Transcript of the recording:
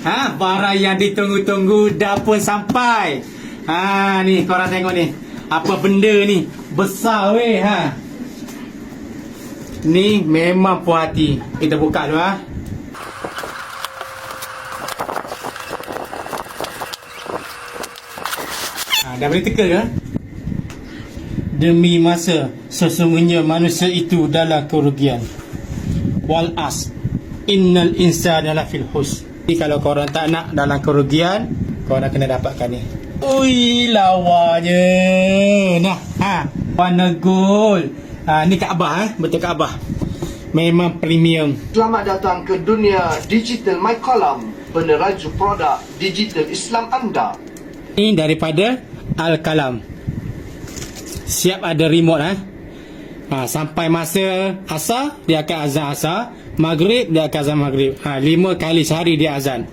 Barang yang ditunggu-tunggu dah pun sampai. Ni korang tengok ni. Apa benda ni? Besar weh. Ni memang puas hati. Kita buka dulu dah boleh teka ke? Demi masa, sesungguhnya manusia itu dalam kerugian. Wal as innal insana lafil hus. Jadi kalau korang tak nak dalam kerugian, korang kena dapatkan ni. Ui, lawanya. Warna gold. Ni Kaabah betul Kaabah. Memang premium. Selamat datang ke dunia digital My Column, peneraju produk digital Islam anda. Ini daripada Al-Kalam. Siap ada remote sampai masa asar dia akan azan asar, maghrib dia akan azan maghrib. 5 kali sehari dia azan.